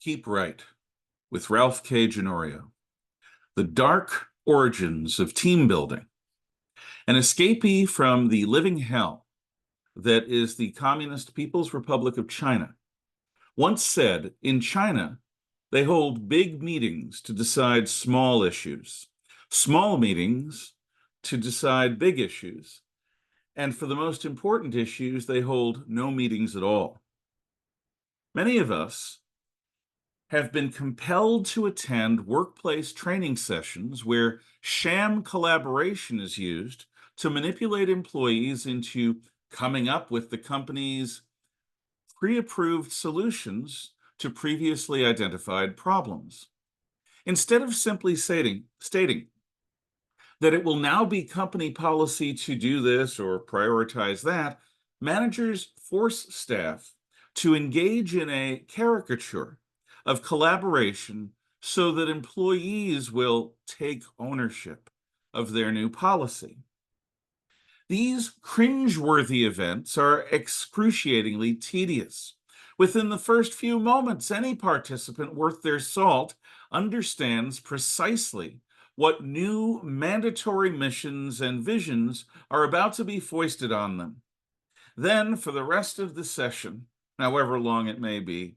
Keep Right with Ralph K. Ginorio. The Dark Origins of Team Building. An escapee from the living hell that is the Communist People's Republic of China once said, in China, they hold big meetings to decide small issues, small meetings to decide big issues, and for the most important issues, they hold no meetings at all. Many of us have been compelled to attend workplace training sessions where sham collaboration is used to manipulate employees into coming up with the company's pre-approved solutions to previously identified problems. Instead of simply stating that it will now be company policy to do this or prioritize that, managers force staff to engage in a caricature of collaboration so that employees will take ownership of their new policy. These cringe-worthy events are excruciatingly tedious. Within the first few moments, any participant worth their salt understands precisely what new mandatory missions and visions are about to be foisted on them. Then, for the rest of the session, however long it may be,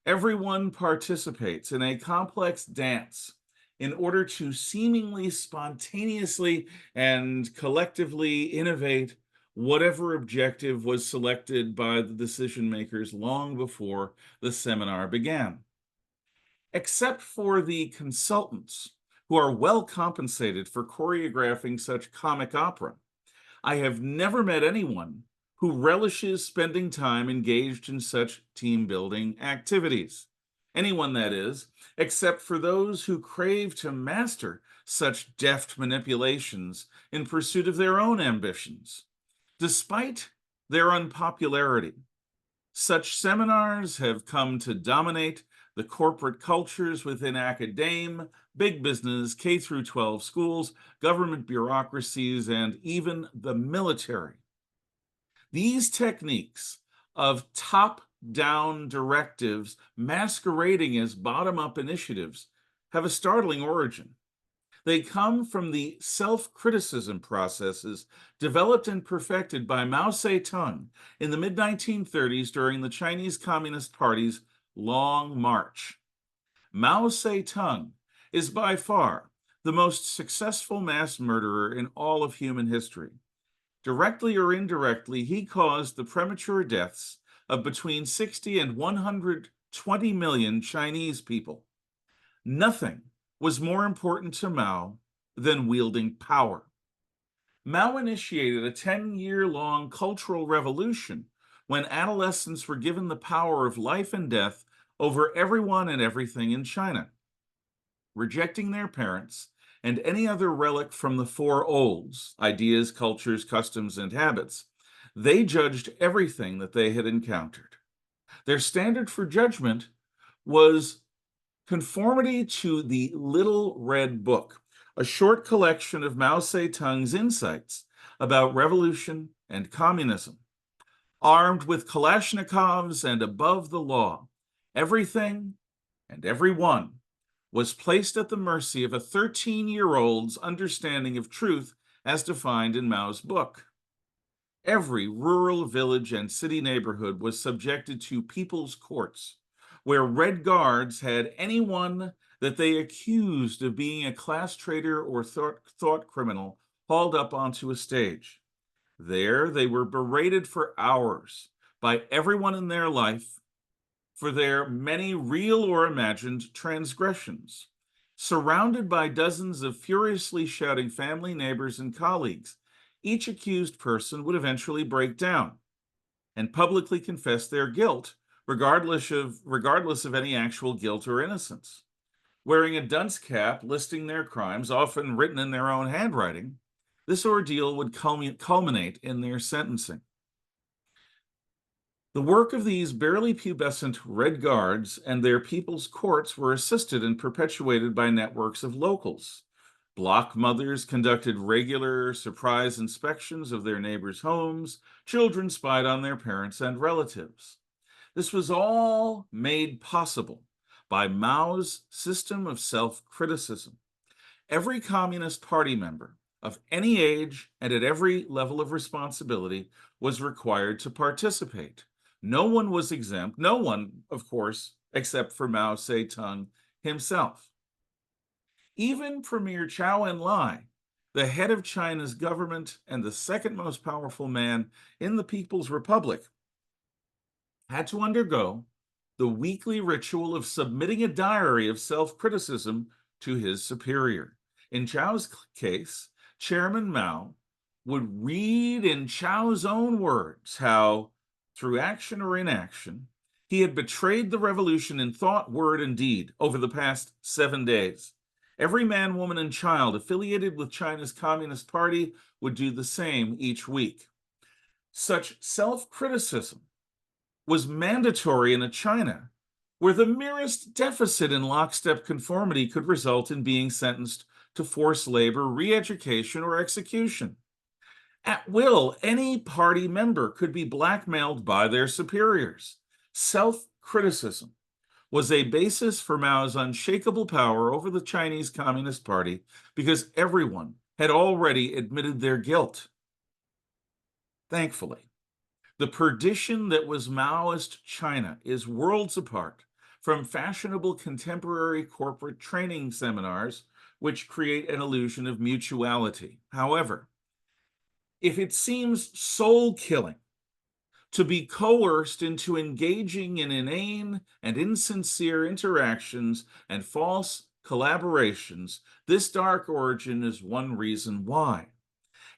everyone participates in a complex dance in order to seemingly spontaneously and collectively innovate whatever objective was selected by the decision makers long before the seminar began. Except for the consultants, who are well compensated for choreographing such comic opera, I have never met anyone who relishes spending time engaged in such team-building activities. Anyone, that is, except for those who crave to master such deft manipulations in pursuit of their own ambitions. Despite their unpopularity, such seminars have come to dominate the corporate cultures within academe, big business, K through 12 schools, government bureaucracies, and even the military. These techniques of top-down directives masquerading as bottom-up initiatives have a startling origin. They come from the self-criticism processes developed and perfected by Mao Tse-Tung in the mid-1930s during the Chinese Communist Party's Long March. Mao Tse-Tung is by far the most successful mass murderer in all of human history. Directly or indirectly, he caused the premature deaths of between 60 and 120 million Chinese people. Nothing was more important to Mao than wielding power. Mao initiated a 10-year-long cultural revolution when adolescents were given the power of life and death over everyone and everything in China. Rejecting their parents and any other relic from the four olds, ideas, cultures, customs, and habits, they judged everything that they had encountered. Their standard for judgment was conformity to the Little Red Book, a short collection of Mao Tse-Tung's insights about revolution and communism. Armed with Kalashnikovs and above the law, everything and everyone was placed at the mercy of a 13-year-old's understanding of truth as defined in Mao's book. Every rural village and city neighborhood was subjected to people's courts, where Red Guards had anyone that they accused of being a class traitor or thought criminal hauled up onto a stage. There they were berated for hours by everyone in their life for their many real or imagined transgressions. Surrounded by dozens of furiously shouting family, neighbors, and colleagues, each accused person would eventually break down and publicly confess their guilt, regardless of any actual guilt or innocence. Wearing a dunce cap listing their crimes, often written in their own handwriting, this ordeal would culminate in their sentencing. The work of these barely pubescent Red Guards and their people's courts were assisted and perpetuated by networks of locals. Block mothers conducted regular surprise inspections of their neighbors' homes. Children spied on their parents and relatives. This was all made possible by Mao's system of self-criticism. Every Communist Party member of any age and at every level of responsibility was required to participate. No one was exempt, no one, of course, except for Mao Tse-Tung himself. Even Premier Chou En-lai, the head of China's government and the second most powerful man in the People's Republic, had to undergo the weekly ritual of submitting a diary of self-criticism to his superior. In Chow's case, Chairman Mao would read in Chow's own words how, through action or inaction, he had betrayed the revolution in thought, word, and deed over the past 7 days. Every man, woman, and child affiliated with China's Communist Party would do the same each week. Such self-criticism was mandatory in a China where the merest deficit in lockstep conformity could result in being sentenced to forced labor, re-education, or execution. At will, any party member could be blackmailed by their superiors. Self-criticism was a basis for Mao's unshakable power over the Chinese Communist Party because everyone had already admitted their guilt. Thankfully, the perdition that was Maoist China is worlds apart from fashionable contemporary corporate training seminars, which create an illusion of mutuality. However, if it seems soul-killing to be coerced into engaging in inane and insincere interactions and false collaborations, this dark origin is one reason why.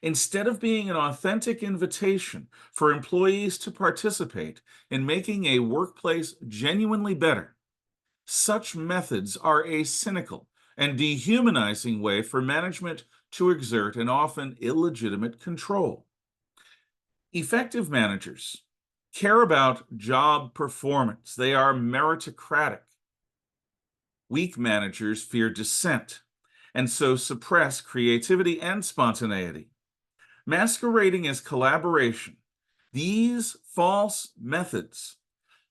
Instead of being an authentic invitation for employees to participate in making a workplace genuinely better, such methods are a cynical and dehumanizing way for management to exert an often illegitimate control. Effective managers care about job performance. They are meritocratic. Weak managers fear dissent and so suppress creativity and spontaneity. Masquerading as collaboration, these false methods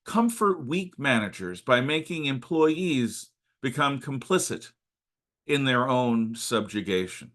comfort weak managers by making employees become complicit in their own subjugation.